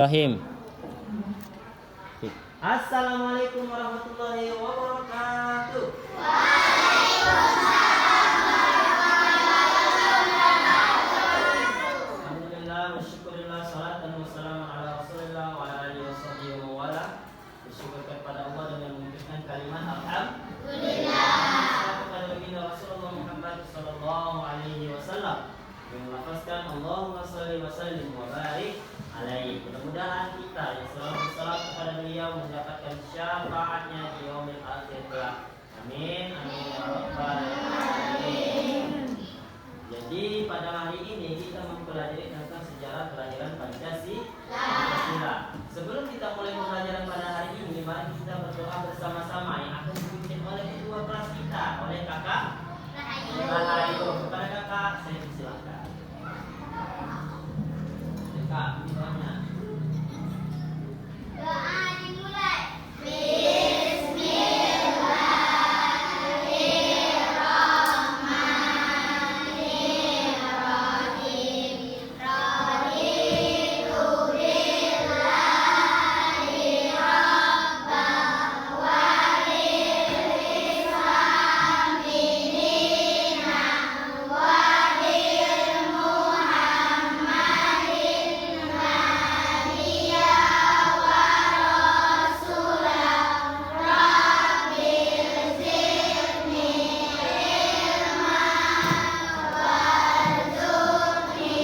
Rahim. Assalamualaikum warahmatullahi wabarakatuh. Alhamdulillah wa syukurillah salatan wassalamu ala rasulillah wa ala alihi washabihi wa wala. Bersyukur kepada Allah dengan mengucapkan kalimat alhamdulillah. Kepada baginda Rasulullah Muhammad sallallahu alaihi wasallam yang melafazkan Allahumma shalli wa sallim wa barik alaihi. Mudah-mudahan kita yang selalu bersalat kepada beliau mendapatkan syafaatnya di yaumil akhir kelak. Amin, amin ya rabbal alamin. Jadi pada hari ini kita mempelajari tentang sejarah kelahiran Pancasila. Sebelum kita mulai pembelajaran pada hari ini, mari kita berdoa bersama-sama yang akan dipimpin oleh kedua kelas kita, oleh kakak Rahayu. Kepada kakak saya persilakan. Kak, doanya. Doa dimulai. Bismillahirrahmanirrahim. Raditu billahi rabban wa bil Islam dinan wa bil Muhammadin nabiyya wa rasulah. Rabbil zidni ilman warzuqni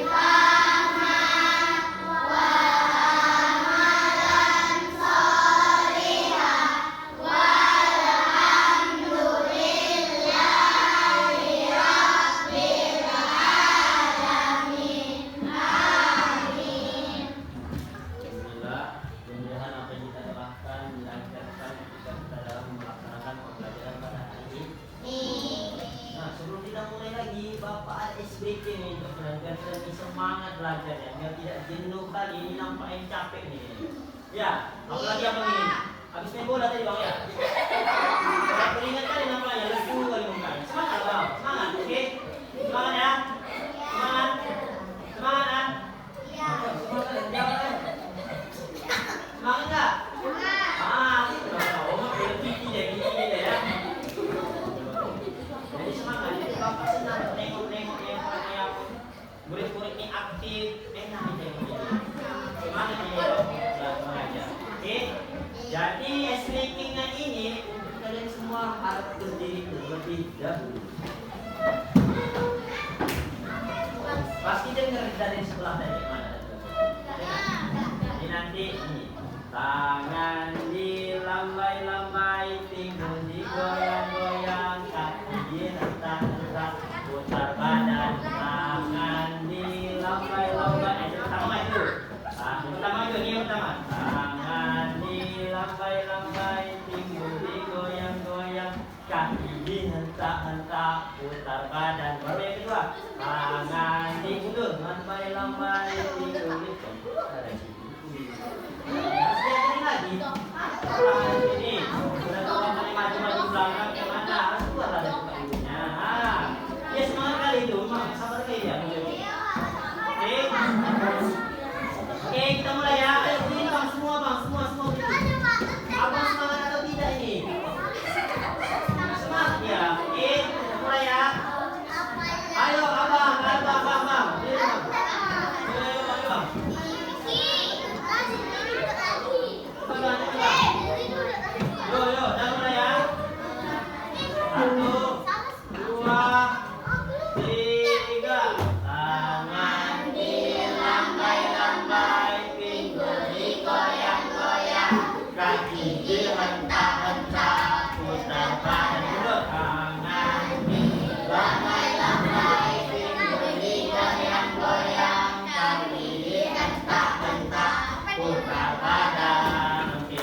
fahman wa amalan sholihan walhamdulillahi rabbil alamin. Amin. Alhamdulillah, mudah-mudahan apa yang kita doakan dilancarkan ketika kita dalam melaksanakan pembelajaran pada hari ini. Nah, sebelum kita mulai lagi, Bapak ada SBK nih untuk belajar dan semangat belajar ya, biar tidak jenuh kali ini nampaknya capek nih. Ya, apalagi apa ini? Habis main bola tadi bang ya. Kalau teringat kali nampaknya lesu kali mukanya. Semangat bang, semangat, oke? Semangat ya, semangat, semangat ya. Semangat, jawab kan? Semangat nggak? Gitu dong. Oh, gini deh ya. Jadi semangat. Jadi bapak senang nengok-nengok yang murid-murid ini aktif, enak nih tengok. Semangat nih ya, mengajar. Oke. Jadi speakingnya ini untuk kalian semua harus berdiri terlebih dahulu. Pasti dengar dari sebelah tadi mana? Jadi nanti ini tangan dilambai-lambai, pinggul digoyang-goyang, kaki dihentak-hentak, putar badan, tangan dilambai-lambai. Yang pertama itu, yang pertama itu, ini yang pertama. Tangan dilambai-lambai, pinggul digoyang-goyang, kaki dihentak-hentak, putar badan. Baru yang kedua, tangan diundur, lambai-lambai, pinggul digoyang. Lagi ini udah kalau maju-maju belakang ke mana harus keluar dari buka ibunya. Ya semangat kali itu, sabar kali ya. Oke, kita mulai ya. Ayo ini bang, semua gitu. Abang semangat atau tidak ini? Semangat ya. Oke, kita mulai ya. Ayo abang. Ini bang. Yo, dah mulai ya. 1, 2, 3. Tangan dilambai-lambai, pinggul digoyang-goyang, kaki dihentak-hentak, putar badan dulu. Tangan dilambai-lambai, pinggul digoyang-goyang, kaki dihentak-hentak, putar badan. Oke.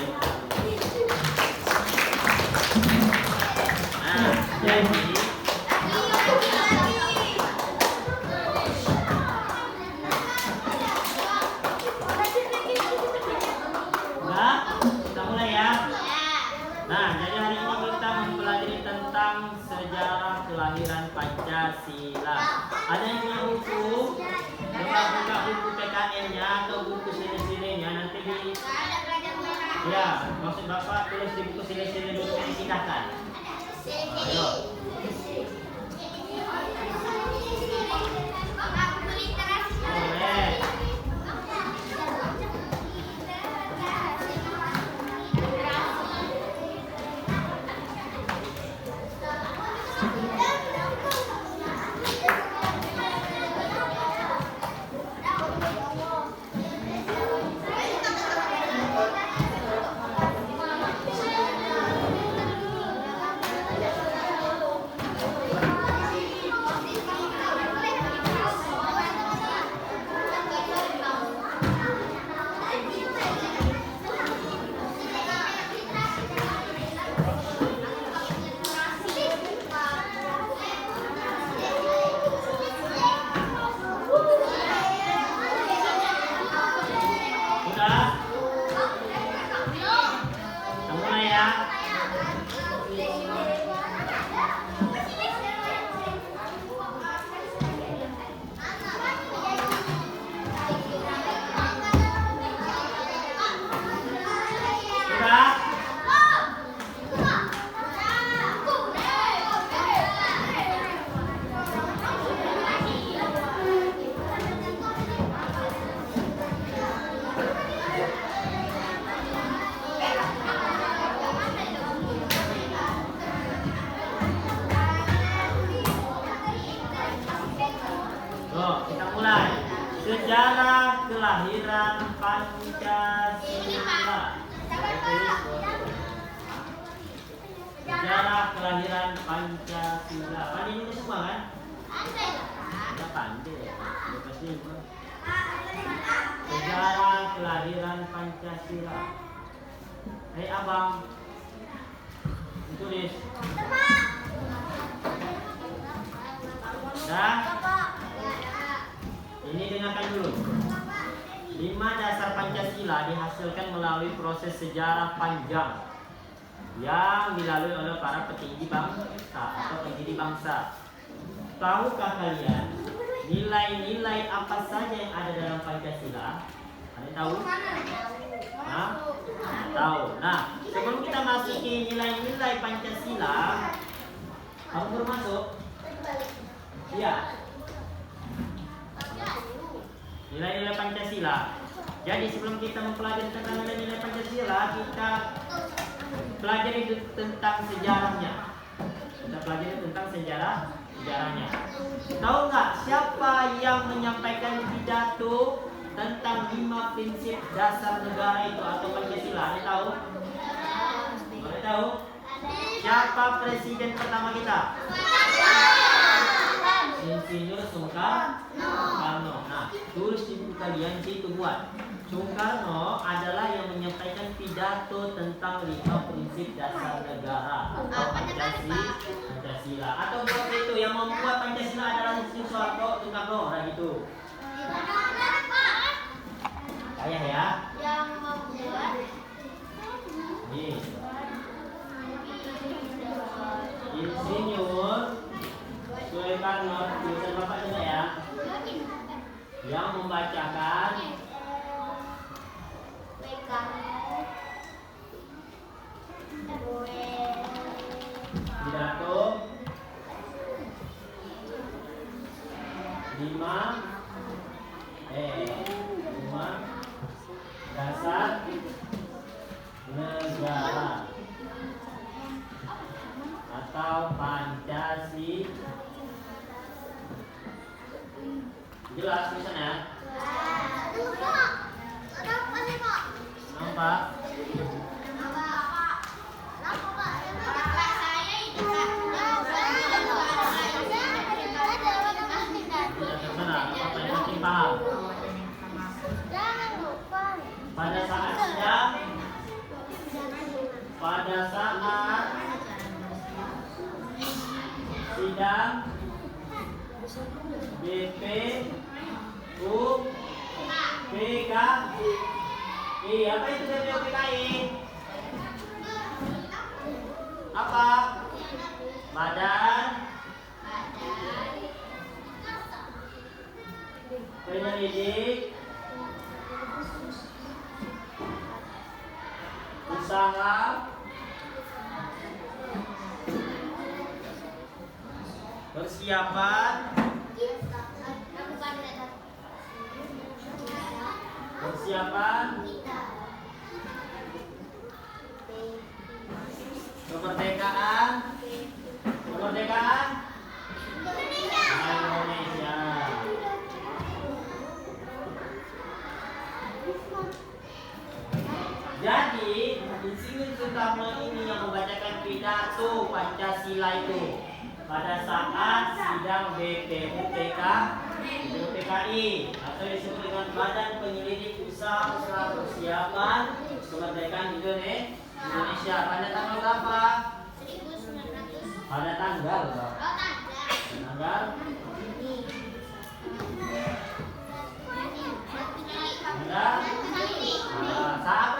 Jadi kita mulai ya. Nah, jadi hari ini kita mempelajari tentang sejarah kelahiran Pancasila. Ada yang punya buku? Buka buku PKN-nya atau buku sini-sini Ya, maksud Bapak tulis di buku sini-sini dulu dipindahkan. Ayo. Boleh. Sudah? Kita mulai ya. Sudah? Kita mulai. Sejarah kelahiran Pancasila. Sejarah kelahiran Pancasila. Pandai ini semua kan? Kita pandai. Sejarah kelahiran Pancasila. Hei abang, tulis. Dah. Ini dengarkan dulu. 5 dasar Pancasila dihasilkan melalui proses sejarah panjang yang dilalui oleh para petinggi bangsa atau pendiri bangsa. Tahukah kalian nilai-nilai apa saja yang ada dalam Pancasila? Ada tahu? Hah? Tahu. Nah, sebelum kita masuki nilai-nilai Pancasila, kamu baru masuk? Iya. Nilai-nilai Pancasila. Jadi sebelum kita mempelajari tentang nilai-nilai Pancasila, kita pelajari tentang sejarahnya. Kita pelajari tentang sejarahnya. Tahu nggak siapa yang menyampaikan pidato tentang 5 prinsip dasar negara itu atau Pancasila? Ada tahu? Boleh tahu? Siapa presiden pertama kita? Insinyur Soekarno. Nah, tulis di buku kalian situ buat. Soekarno adalah yang menyampaikan pidato tentang 5 prinsip dasar negara atau Pancasila. Atau buat itu yang membuat Pancasila adalah Soekarno, nah gitu. Ayah ya. Yang membuat Insinyur Soekarno, tulisan Bapak juga ya. Yang membacakan pidato 5 dasar negara atau Pancasila. Jelas tulisannya? Nampak? Paham? Pada saat sidang BPUPKI. Apa itu BPUPKI? Apa? Badan Penyelidik Usaha. Persiapan. Persiapan. Kemerdekaan. Kemerdekaan Indonesia. Jadi, insinyur Soekarno ini yang membacakan pidato Pancasila itu pada saat sidang BPUPKI atau disebut dengan Badan Penyelidik Usaha Persiapan Kemerdekaan Indonesia pada tanggal berapa? 1900. Pada tanggal berapa? Tanggal saat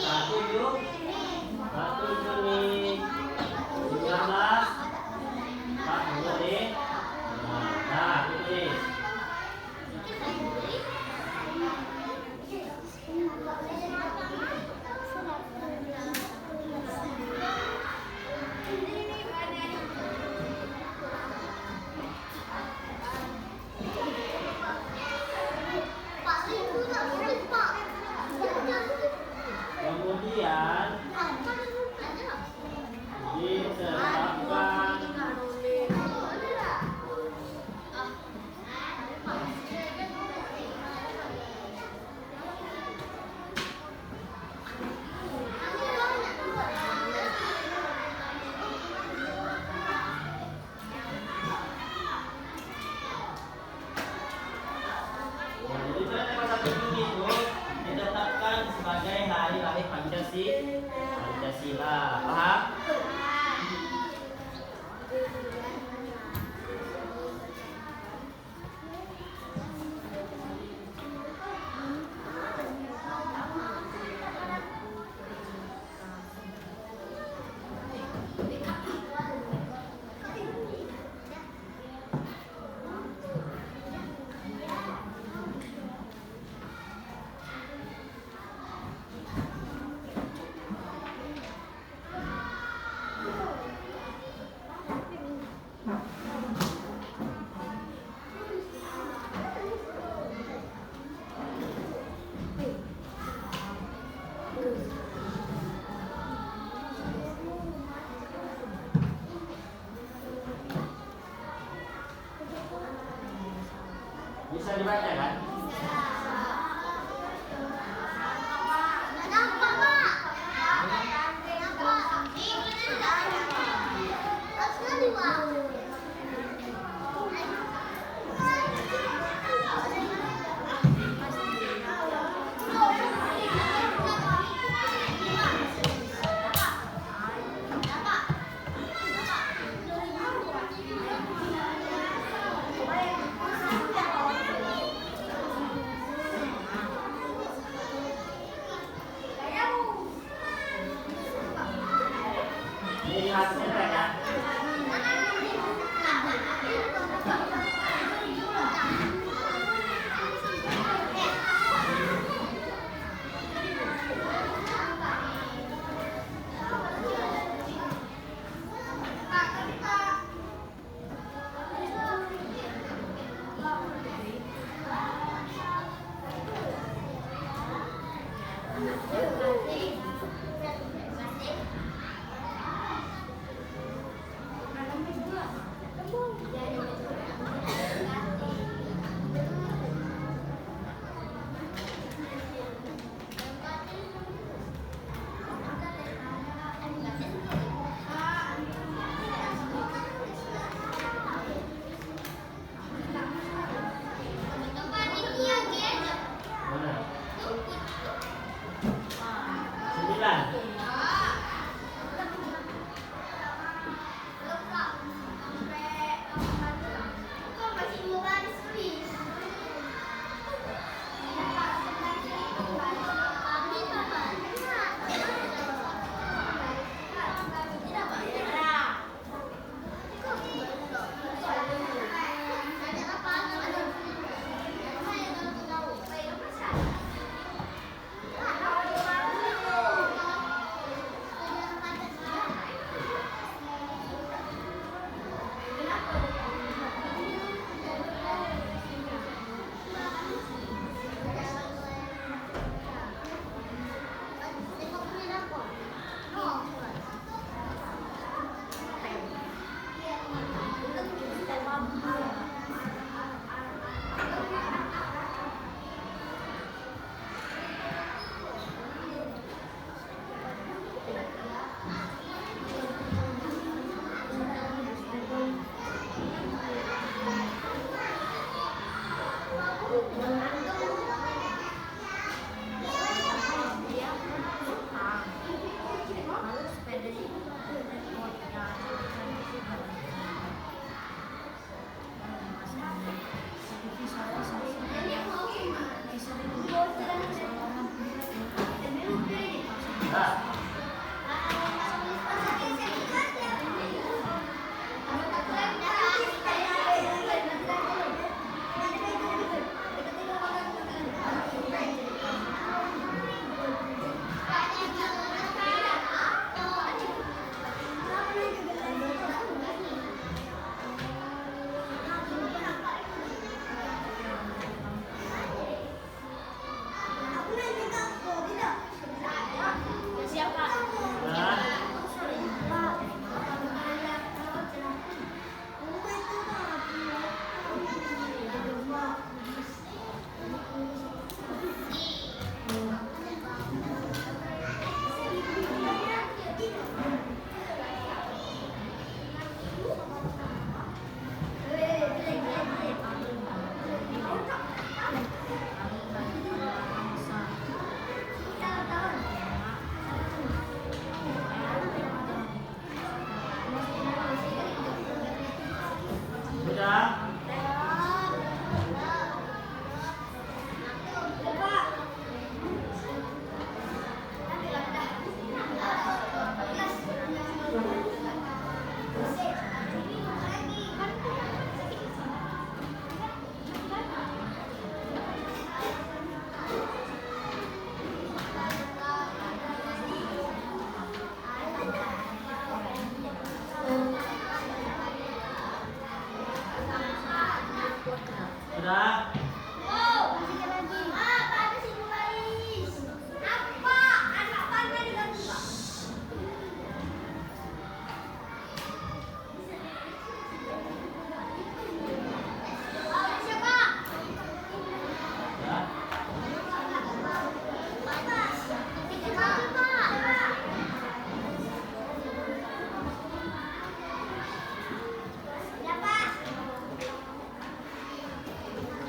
1 Juni 1940. Nah, ini. Kemudian ditetapkan sebagai hari lahir Pancasila. Paham? Bisa dibaca kan? Ini hasilnya kan? Nah, Siapa? nah. Sudah? Sudah? Sudah?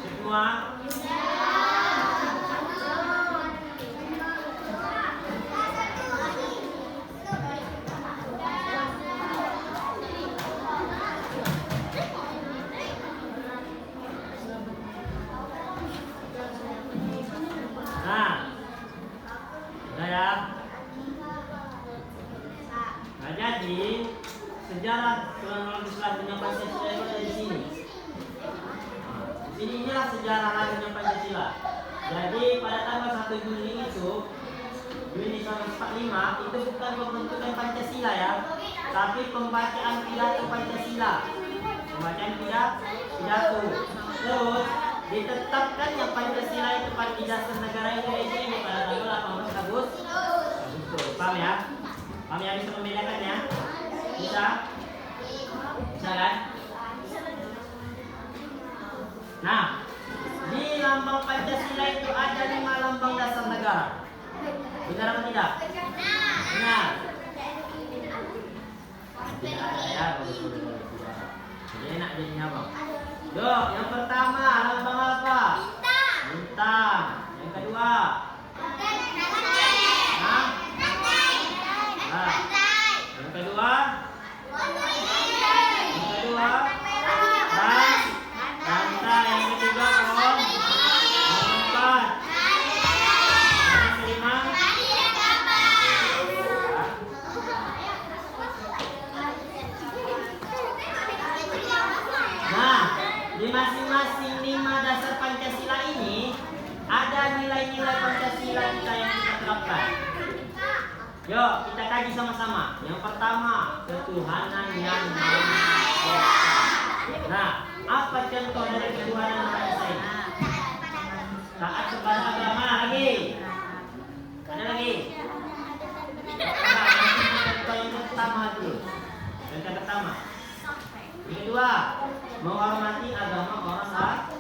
Semua? Nah, sudah ya? Nah, jadi sejarah kronologis lahirnya Pancasila itu ada di sini. Jadi inilah sejarah lahirnya Pancasila. Jadi pada tanggal 1 Juli itu, Juni 1945 itu bukan pembentukan Pancasila ya, tapi pembacaan pidato Pancasila. Pembacaan pidato. Terus ditetapkannya Pancasila itu pada dasar negara Indonesia ini pada tanggal 18 Agustus. Paham ya? Paham ya, bisa membedakannya? Bisa? Bisa kan? Nah, di lambang Pancasila itu ada 5 lambang dasar negara. Benar atau tidak? Benar. Tidak ada ya, boleh. Jadi enak jadinya bang. Yuk, yang pertama lambang apa? Bintang. Yang kedua? Nah, yang kedua? Yang kedua? Rantai. Yang ketiga pohon. Yang keempat? Yang kelima? Nah, di masing-masing 5 dasar Pancasila ini ada nilai-nilai Pancasila kita yang kita terapkan. Yuk, kita kaji sama-sama. Yang pertama, ketuhanan yang Maha Esa. Nah, apa contoh dari ketuhanan yang Maha Esa ini? Taat kepada agama lagi. Ada lagi? Nah, contoh yang pertama dulu. Yang pertama. Yang kedua, menghormati agama orang lain.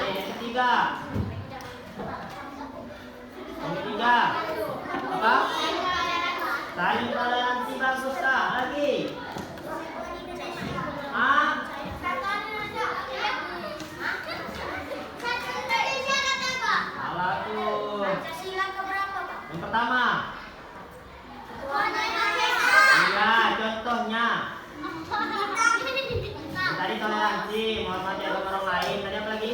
Yang ketiga. Yang ketiga. Apa? Saling toleransi bagus tak? Lagi. Salah tuh. Yang pertama. Iya, contohnya. Tadi toleransi, menghormati agama orang lain. Tadi apa lagi?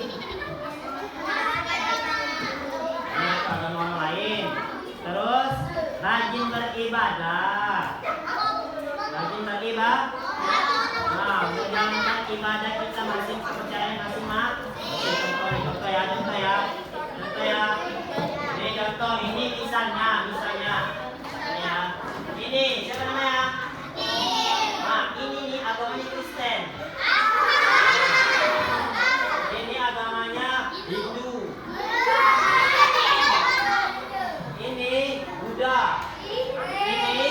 Agama orang lain. Terus, nah beribadah. Rajin beribadah. Nah, menjalankan ibadah kita masing kepercayaan masing-masing. Contoh ya. Ini contoh, ini misalnya. Ya. Ini siapa namanya? Nah, ini nih agamanya Kristen. Ini agamanya Hindu. Ini Buddha. Ini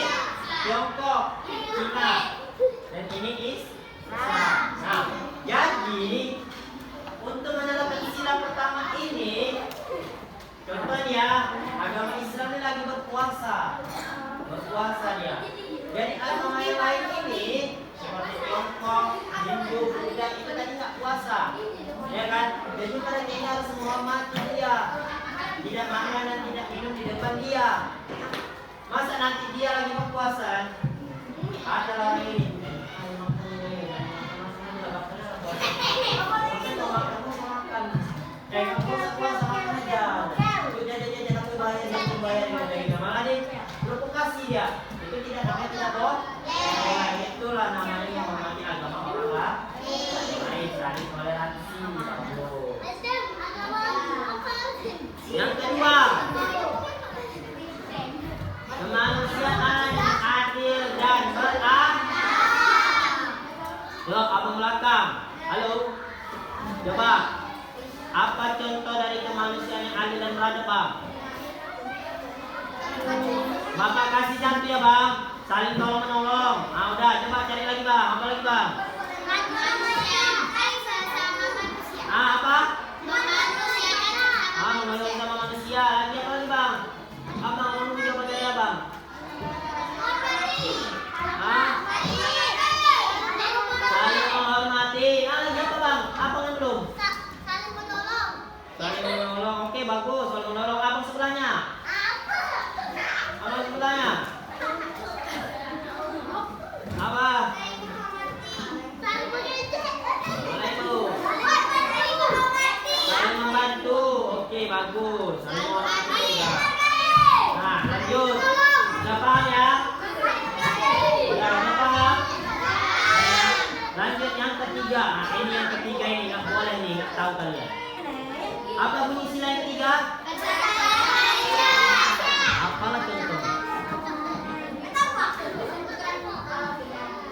Tiongkok, Cina. Dan ini Islam. Nah, jadi untuk menerapkan Islam pertama ini, contohnya agama Islam ini lagi berpuasa dia. Jadi agama yang lain ini seperti Tiongkok, Hindu, Buddha itu tadi nggak puasa, ya kan? Jadi mereka ini harus menghormati dia, tidak makan dan tidak minum di depan dia. Masa nanti dia lagi berpuasa, ada lagi provokasi dia, itu tidak namanya tidak boleh. Itulah namanya menghormati agama orang lain, saling toleransi. Yang kedua, kemanusiaan yang adil dan beradab. Jawab abang belakang. Halo, coba apa contoh dari kemanusiaan yang adil dan beradab, Bang? Bapak kasih satu ya, Bang. Saling tolong menolong. Ah, udah, coba cari lagi, Bang. Apa lagi, Bang? Apa? Menolong sama manusia. Lagi apa lagi, Bang? Abang mau coba cari ya, Bang. Saling menghormati. Lagi apa, Bang? Apa yang belum? Saling menolong. Oke, bagus. Saling menolong. Abang sebelahnya. Abang sebelahnya. Apa? Boleh itu. Saling membantu. Oke, bagus. Saling menghormati juga. Nah, lanjut. Sudah paham ya? Sudah paham? Lanjut yang ketiga. Nah, ini yang ketiga ini nggak boleh nih, nggak tahu kalian. Apa bunyi sila yang ketiga? Apalah contoh?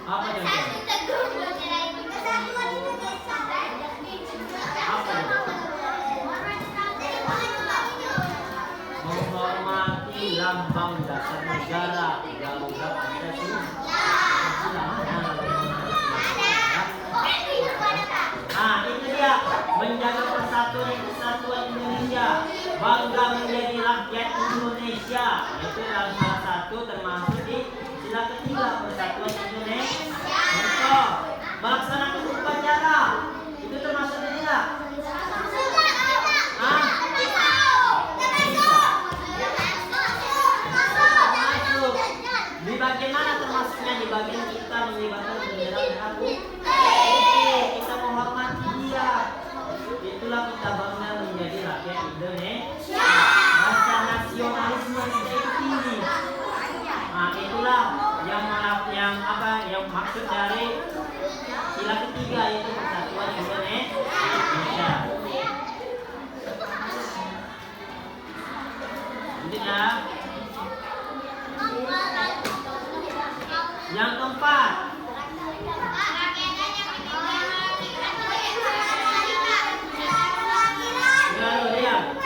Apa contoh? Apa itu? Menghormati lambang dasar negara, Garuda Pancasila. Nah, itu dia, menjaga persatuan dan kesatuan Indonesia, bangga menjadi rakyat Indonesia. Itu yang salah satu termasuk di sila ketiga, persatuan Indonesia. Contoh, melaksanakan upacara, itu termasuk ini nggak? Masuk. Di bagian mana termasuknya? Di bagian kita mengibarkan bendera merah putih. Kita menghormati dia. Itulah kita bangga menjadi rakyat Indonesia. Rasa nasionalisme kita itu tinggi. Nah, itulah yang maksud dari sila ketiga, yaitu persatuan Indonesia. Selanjutnya, yang keempat.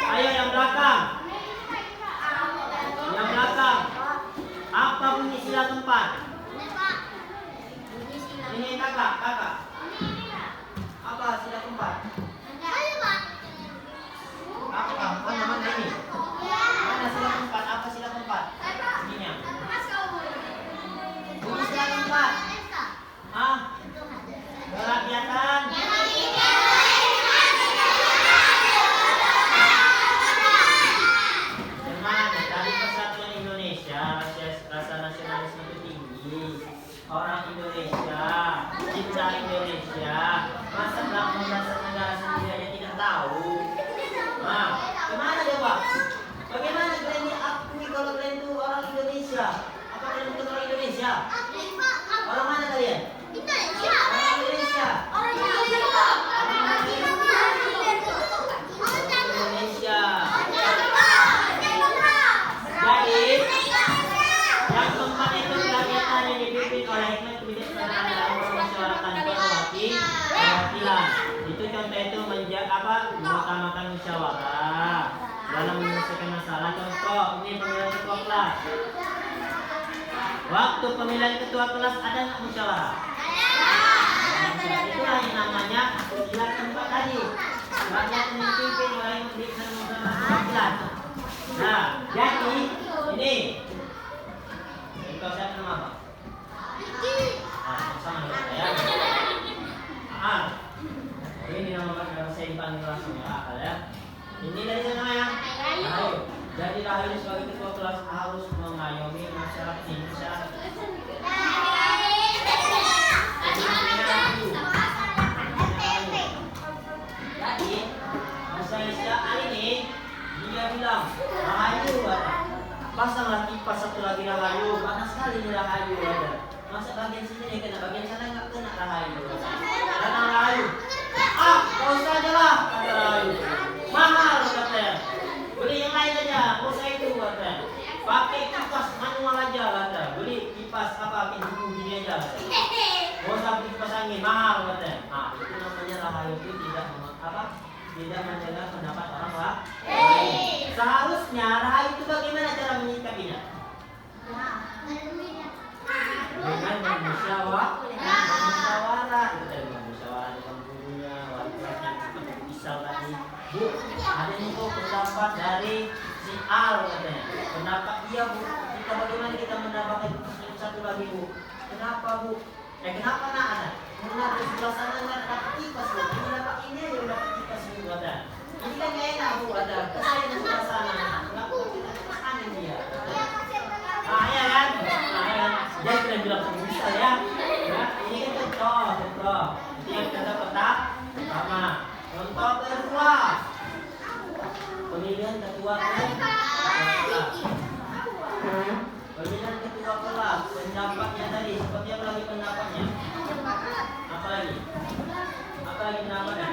Ayo yang belakang. Yang belakang. Apa bunyi sila keempat? Ini kakak. Apa sila keempat? Apa? Oh, namanya ini. Mana sila keempat? Apa sila keempat? Ininya. Bunyi sila keempat. Kerakyatan. Dari persatuan Indonesia, rasa nasionalisme itu tinggi. Orang Indonesia, cinta Indonesia. Masa lambang dasar negara sendiri aja tidak tahu. Nah, kemana coba? Bagaimana kalian diakui kalau kalian itu orang Indonesia? contoh ini pemilihan ketua kelas. Waktu pemilihan ketua kelas ada nggak musyawarah? Itulah yang namanya pemilihan tempat tadi. Rakyat memimpin oleh menteri dan ketua kelas. Nah, jadi ini engkau siapa nama apa? Sama dengan saya. Ini nama saya dipanggil langsung ya, akal ya. Ini dari sana ya. Ayo. Jadi Rahayu sebagai ketua kelas harus mengayomi masyarakat ini. Masyarakat. Jadi misalnya kali ini dia bilang Rahayu ada. Pasanglah kipas satu lagi Rahayu. Panas sekali ini Rahayu ada. Masa bagian sini dia kena, bagian sana nggak kena Rahayu. Datang Rahayu. Kau saja lah kata Rahayu. Mahal katanya. Beli yang lain aja, kau saya itu katanya. Pakai kipas manual aja kata. Beli kipas apa gini aja. Kau sampai kipas angin mahal katanya. Itu namanya Rahayu itu tidak tidak menjaga pendapat orang lain. Seharusnya Rahayu itu bagaimana cara menyikapinya? Dengan bermusyawarah dengan gurunya, wali kelasnya, bisa tadi. Bu, ada nih kok pendapat dari si Al katanya. Pendapat dia bu, kita bagaimana kita mendapatkan satu lagi bu? Kenapa bu? Kenapa nak ada? Karena di sebelah sana nggak dapat kipas bu. Ini dapat ini aja udah dapat kipas bu ada. Ini kan nggak enak bu ada. Kesana di sebelah sana. Nggak bu kita kesana dia. Ya kan? Dia sudah bilang bisa ya. Ini kan contoh. Ini yang kita petak pertama. Contoh kedua. Pemilihan ketua kelas. Pemilihan ketua kelas. Pendapatnya tadi seperti apa lagi pendapatnya? Apa lagi pendapatnya?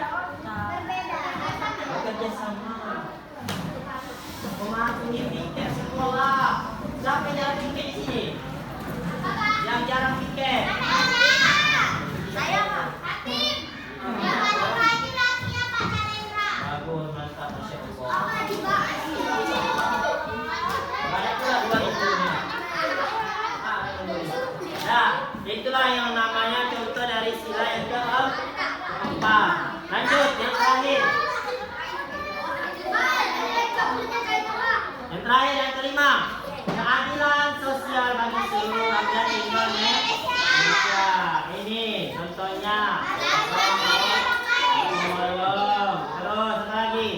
Bekerja sama. Mematuhi tiket sekolah. Siapa yang jarang tiket di sini? Yang jarang tiket. Saya Pak Hatim. Yang paling rajin laki-laki Pak Narendra. Bagus, mantap, Masya Allah. Banyak pula dua-duanya. Nah, itulah yang namanya contoh dari sila yang keempat. Lanjut, yang terakhir. Yang terakhir, yang kelima. Keadilan sosial bagi seluruh rakyat Indonesia. Ini contohnya. Terus lagi.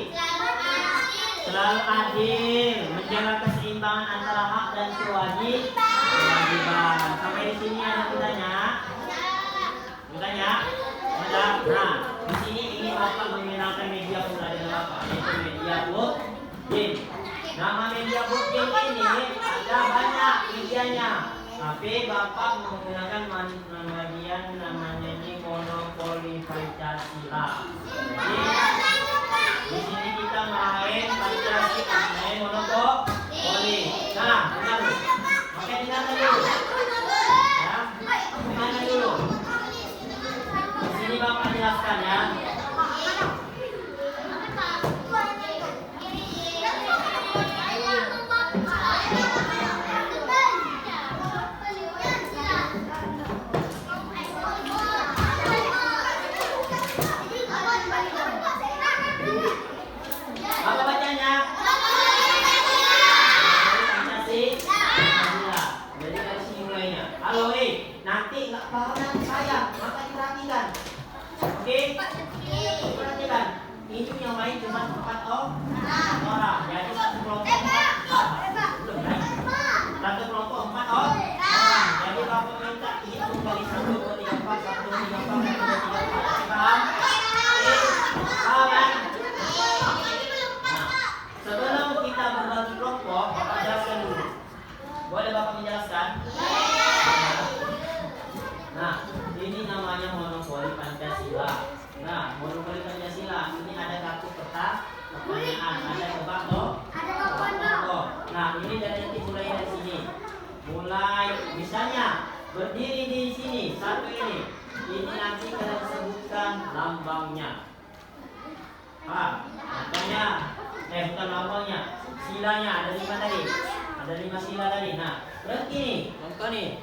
Selalu adil, menjaga keseimbangan antara hak dan kewajiban. Sampai di sini ada tanya. Ada. Nah, di sini ini Bapak mengenalkan media pula dengan Bapak, yaitu media Buktin. Nama media Buktin ini ada banyak medianya, tapi Bapak menggunakan bagian namanya ini monopoli Pancasila. Jadi di sini kita main Pancasila, main monopoli. Nah, dengar dulu. Oke, dengar dulu. Ya, dengar dulu. Di sini Bapak jelaskan ya. Apa bacanya? Pancasila. Jadi dari sini mulainya. Halo, nanti nggak paham nanti saya, maka diperhatikan. Oke? Perhatikan. Ini yang lain cuma 4 orang. Jadi satu kelompok 4. Belum kan? Satu kelompok 4 orang. Jadi Bapak minta hitung dari 1, 2, 3, 4, 1, 2, 3, 4, 1, 2, 3, 4. Paham? Paham kan? Sebelum kita berbagi kelompok, Bapak jelaskan dulu. Boleh Bapak menjelaskan? Nah, ini namanya monopoli Pancasila. Nah, monopoli Pancasila ini ada kartu pertanyaan, ada tebak toh? Nah, ini dari mulai dari sini. Mulai misalnya berdiri di sini, satu ini. Ini nanti kita sebutkan lambangnya. Contohnya bukan lambangnya. silanya ada 5 tadi. Ada 5 sila tadi. Nah, berhenti nih. Contoh nih.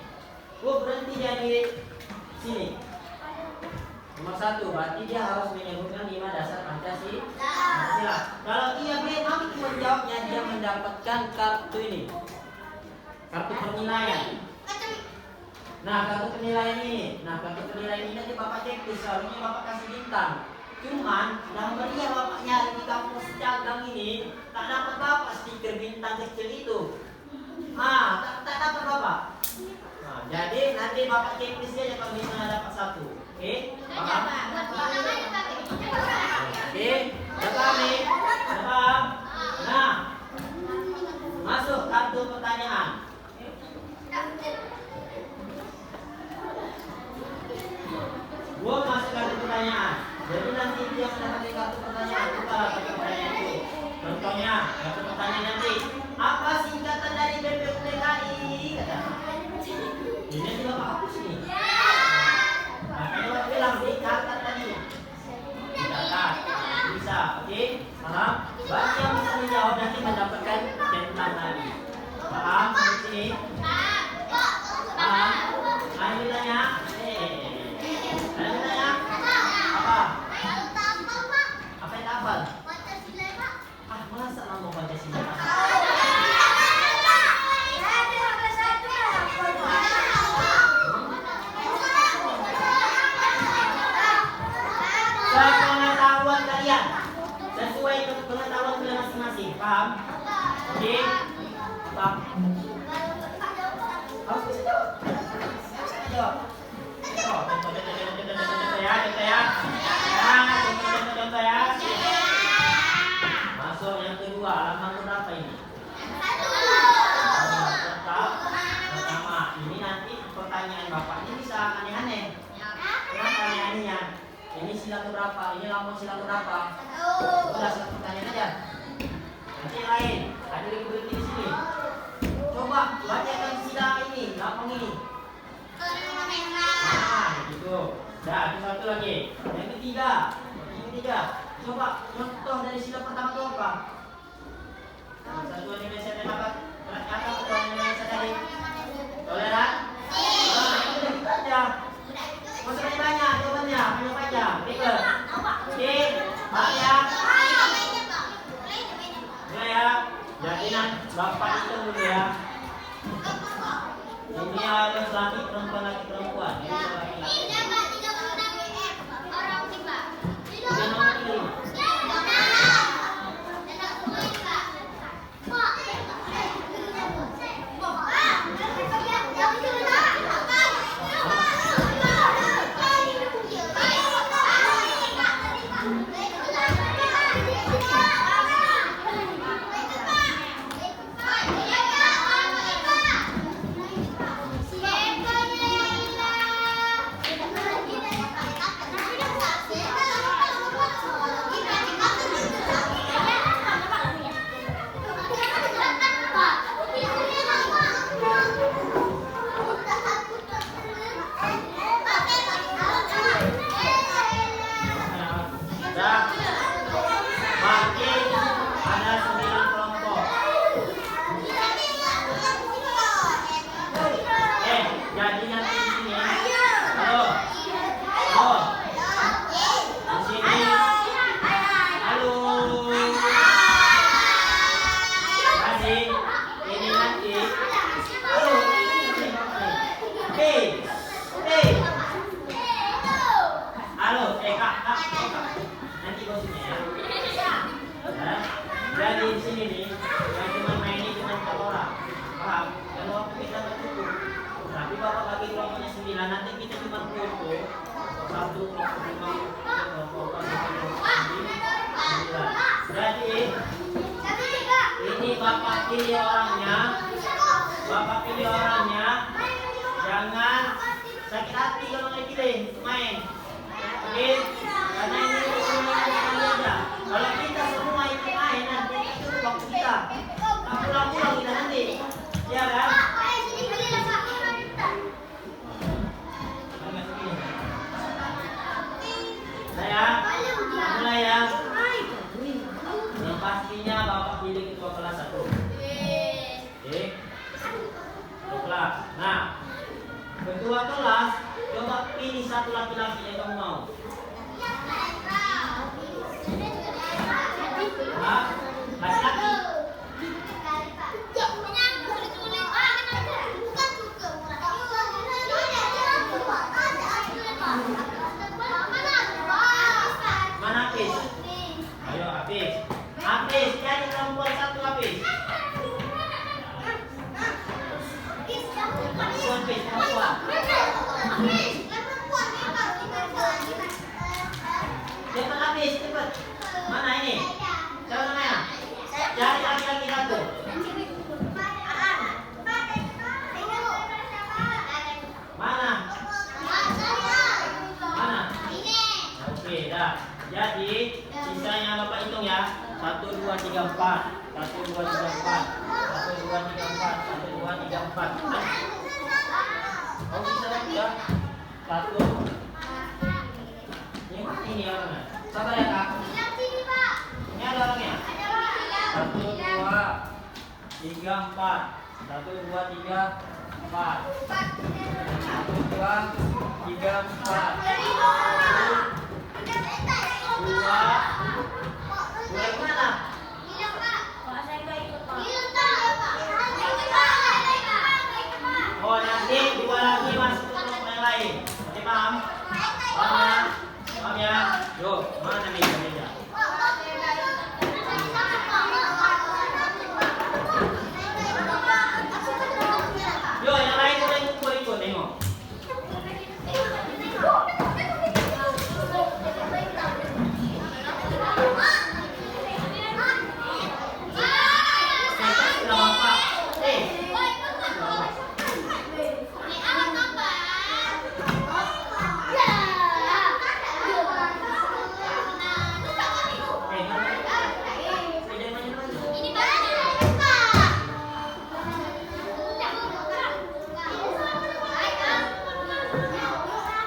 Berhenti dia di sini. Nomor 1, berarti dia harus menyebutkan 5 dasar Pancasila. Kalau dia mampu menjawabnya, dia mendapatkan kartu ini. Kartu penilaian. Nah, kartu penilaian ini. Nanti Bapak cek di seharusnya Bapak kasih bintang. Cuman, yang meriah Bapak nyari di kampus Cagang ini, tak dapat Bapak stiker bintang kecil itu. Tak dapat Bapak. Nah, jadi nanti Bapak cek di sini kalau misalnya dapat 1. Oke? Paham? Oke? Udah paham nih? Udah paham? Nah, masuk kartu pertanyaan. Gua masuk kartu pertanyaan. Jadi nanti dia mendapatkan kartu pertanyaan. Buka kartu pertanyaan itu. Contohnya, kartu pertanyaan nanti. Apa singkatan dari BPUPKI? Kata. Ini juga Bapak hapus nih. Makanya Bapak bilang dicatat tadi. Dicatat. Bisa, oke? Paham? Bagi yang bisa menjawab nanti mendapatkan centang tadi. Paham? Sampai sini? Paham? Ayo ditanya. Apa yang hafal? Masa mau Pancasila? Pengetahuan kalian sesuai pengetahuan kalian masing-masing. Paham? Oke? Paham? Harus bisa jawab. Bisa jawab. Contoh ya. Masuk yang kedua, halaman berapa ini? Pertama. Ini nanti pertanyaan Bapak ini bisa aneh-aneh. Kenapa aneh-anehnya? Ini sila berapa? Ini lambang sila berapa? Udah satu pertanyaan aja. Nanti yang lain. Ada lagi berhenti di sini. Coba bacakan sila ini, lambang ini. Gitu. Dah, itu satu lagi. Yang ketiga. Coba contoh dari sila pertama itu apa? Satuan Indonesia dan apa? Satuan Indonesia tadi. Toleran? Itu udah kita aja. Maksudnya banyak, jawabannya banyak aja. Ribet. Oke, banyak. Ya. Jadi Bapak itu dulu ya. Ini harus laki perempuan. Ini laki-laki. Bapak pilih orangnya, jangan sakit hati kalau lagi pilih main. Oke, karena ini aja. Kalau kita semua ikut main nanti itu waktu kita. Tak pulang-pulang kita nanti, ya kan? Mulai ya. Yang pastinya Bapak pilih ketua kelas 1. Satu. Ini orangnya. Siapa ya kak? Bilang sini Pak. Ini ada orangnya. Ada Pak. Bilang. 1, 2, 3, 4. 1, 2, 3, 4. 1, 2, 3, 4. 2. Mulai mana? Bilang Pak. Pak saya nggak ikut Pak. Bilang tadi ya Pak. Ikut Pak. Oh nanti 2 lagi masuk ke kelompok yang lain. Oke paham? Paham ya? Paham ya? Yuk, mana meja? Yuk, yang lain boleh ikut, tengok. Sudah bapak.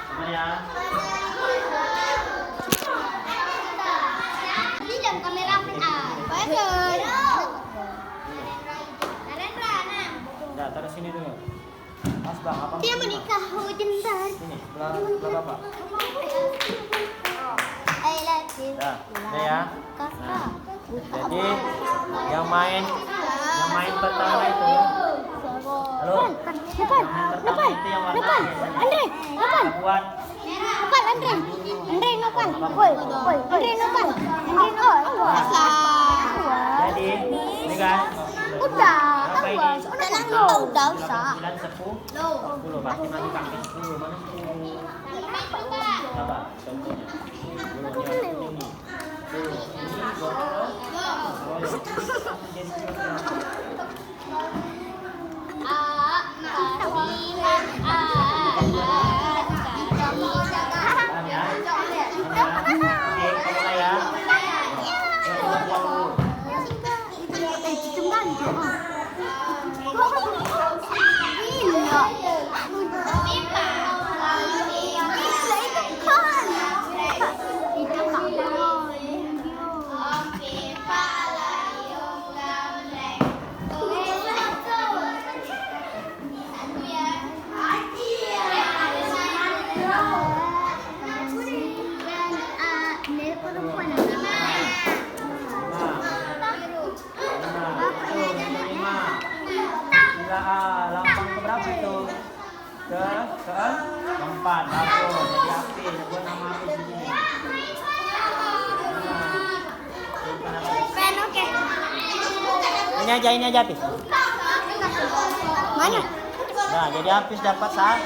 Sama ya. Ini jam kamera PR. Bagus. Narendra, nah. Udah, taruh sini dulu. Mas bang, apa? Dia menikah hujan. Sini, sebelah bapak. I love you. Dah, udah ya. Nah, jadi yang main pertama itu. Halo. Depan. Pertama itu yang warna biasanya. Andre, depan. Kita buat Depan, Andre. Andre, depan. Woi, Andre, depan. Andre, jadi ini kan. Udah, Berapa ini? udah usah. 9, 10, 10. Berarti nanti kaki 10. Mana 10? Coba, contohnya. 10 ini. 10 ini gotong. Paham ya? Oke, kita mulai ya. Kita buat dulu. Lambang keberapa itu? Keempat. Bagus. Jadi api. Buat nama api di sini. Pen, oke. Ini aja Apis. Mana? Nah, jadi Apis dapat saat.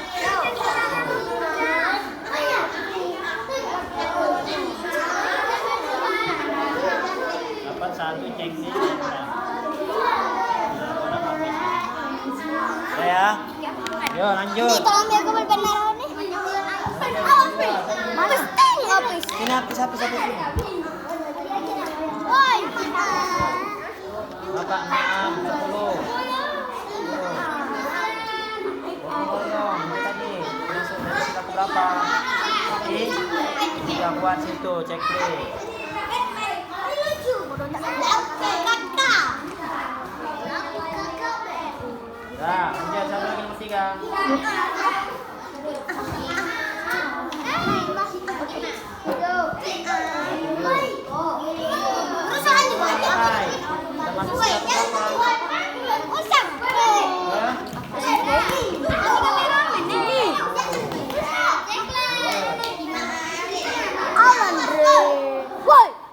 Dapat 1 ceknya. Udah ya. Yuk lanjut. Tolong biar gue benar nih. Apis. Sini Apis. Woi. Bapak 6, 10. Bolong, ini tadi. Masuk dari sila berapa? Oke. Kita buat situ, checklist. Nah, lanjut satu lagi nomor 3. Hai. Kita masuk sila berapa?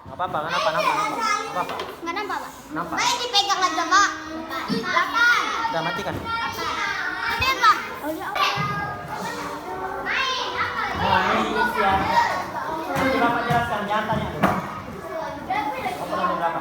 Nggak apa-apa, kenapa? Nggak nampak, Pak. Kenapa? Main dipegang aja, Pak. 8. Udah matikan. Ada, Pak. Nah, ini isi ya. Nanti Bapak jelaskan, jangan tanya dulu. Apa nomor berapa?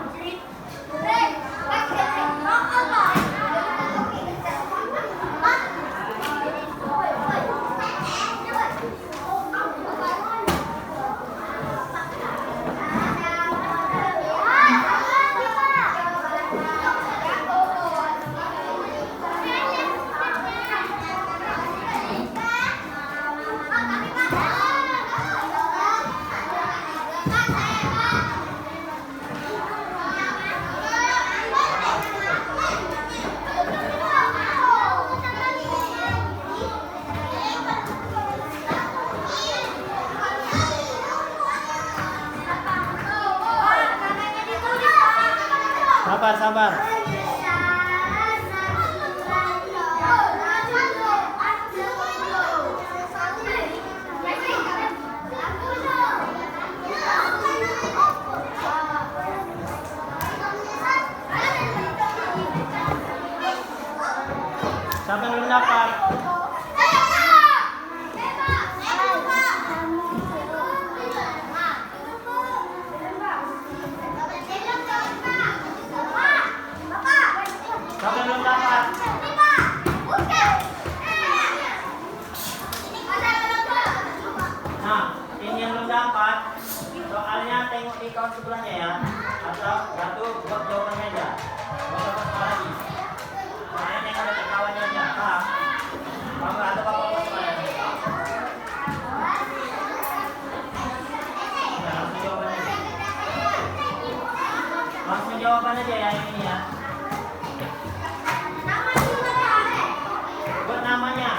Siapa yang belum dapat? Siapa yang belum dapat? Nah, ini yang belum dapat. Soalnya tengok di kawan sebelahnya ya. Atau satu buat jawabannya aja. Gak usah buat lagi. Soalnya tengok ada kawannya aja. Paham? Paham nggak? Atau bapak-bapak semuanya? Ya, langsung jawabannya aja. Langsung jawabannya aja ya ini ya. Buat namanya.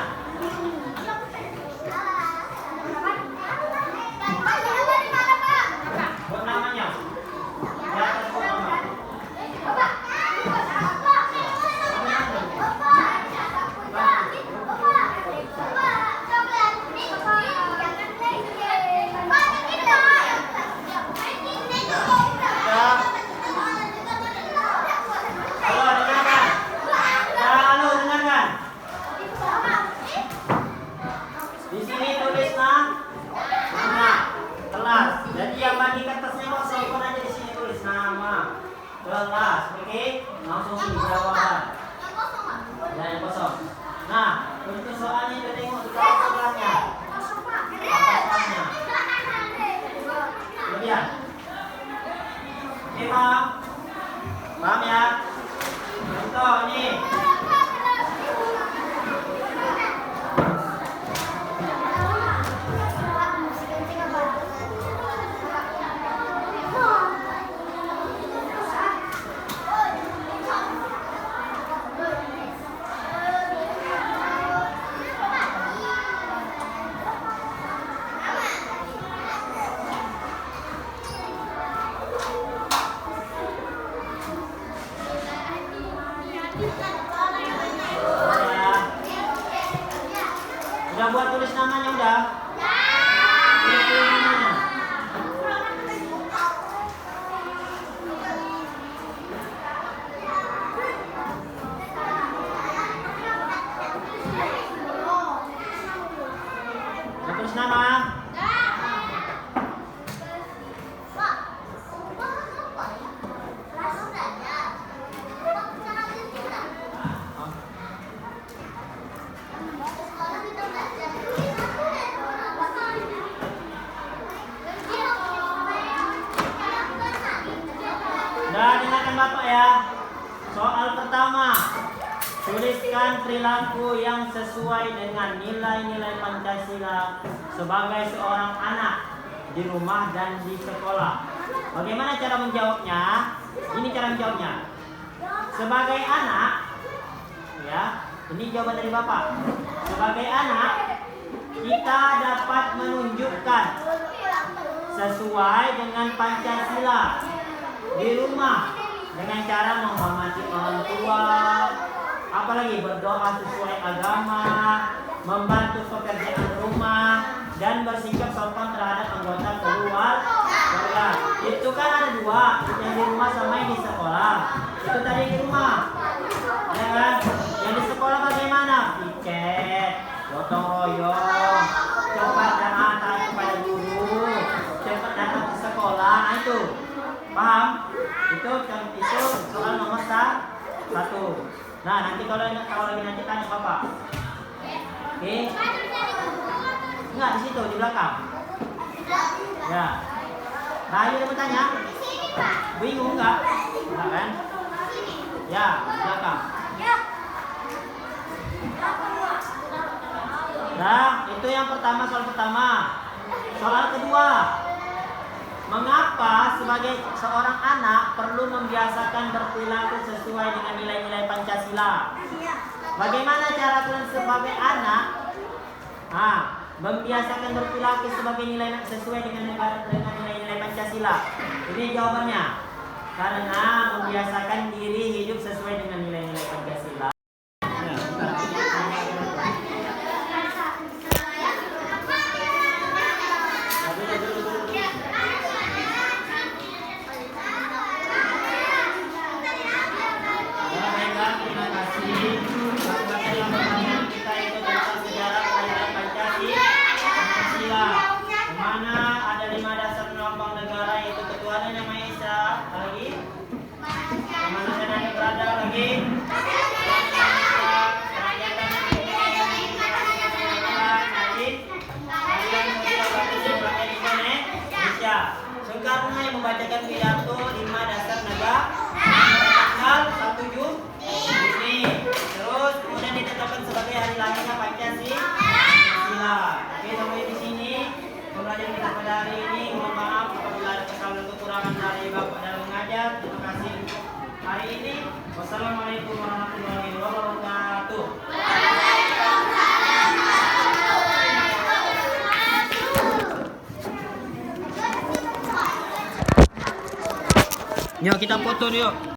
Buat namanya. Di atas buat nama. Halo, dengarkan. Ya, halo, dengarkan. Di sini tulis nama kelas. Jadi yang bagi kertasnya kosong, pun aja di sini tulis nama kelas. Oke, langsung jawaban. Ya, yang kosong. Nah, untuk soalnya kita tengok di kelas sebelahnya. Atasnya. Kemudian. Oke, paham? Paham ya? Contoh ini. Udah buat tulis namanya udah? Tulis namanya. Udah tulis nama? Udah dengarkan Bapak ya. Soal pertama. Tuliskan perilaku yang sesuai dengan nilai-nilai Pancasila sebagai seorang anak di rumah dan di sekolah. Bagaimana cara menjawabnya? Ini cara menjawabnya. Sebagai anak, ya, ini jawaban dari Bapak. Sebagai anak, kita dapat menunjukkan sesuai dengan Pancasila di rumah dengan cara menghormati orang tua, apalagi berdoa sesuai agama, membantu pekerjaan rumah, dan bersikap sopan terhadap anggota keluarga. Itu kan ada dua, yang di rumah sama yang di sekolah. Itu tadi di rumah, ya kan? Yang di sekolah bagaimana? Piket, gotong royong, cepat dan taat kepada guru, cepat datang ke sekolah. Nah, itu paham? Itu soal nomor 1. Nah, nanti kalau lagi nanti tanya Bapak. Oke? Enggak, di situ di belakang. Ya. Nah, ayo mau tanya. Bingung enggak? Enggak kan? Ya, di belakang. Nah, itu yang pertama, soal pertama. Soal kedua. Mengapa sebagai seorang anak perlu membiasakan berperilaku sesuai dengan nilai-nilai Pancasila? Bagaimana cara kalian sebagai anak membiasakan berperilaku sesuai dengan nilai-nilai Pancasila? Ini jawabannya. Karena membiasakan diri hidup sesuai dengan nilai-nilai Pancasila. Terima kasih. pertanyaan kita itu tentang sejarah kelahiran Pancasila. Di mana ada 5 dasar lambang negara, yaitu ketuhanan yang Maha Esa, lagi kemanusiaan yang berada, lagi Soekarno yang membacakan pidato 5 dasar negara tanggal 1 Juni. Terus kemudian ditetapkan sebagai hari lahirnya Pancasila. Oke, sampai di sini pembelajaran kita pada hari ini. Mohon maaf apabila ada kesalahan dan kekurangan dari Bapak dalam mengajar. Terima kasih untuk hari ini. Wassalamualaikum warahmatullahi wabarakatuh. Yuk kita foto yuk.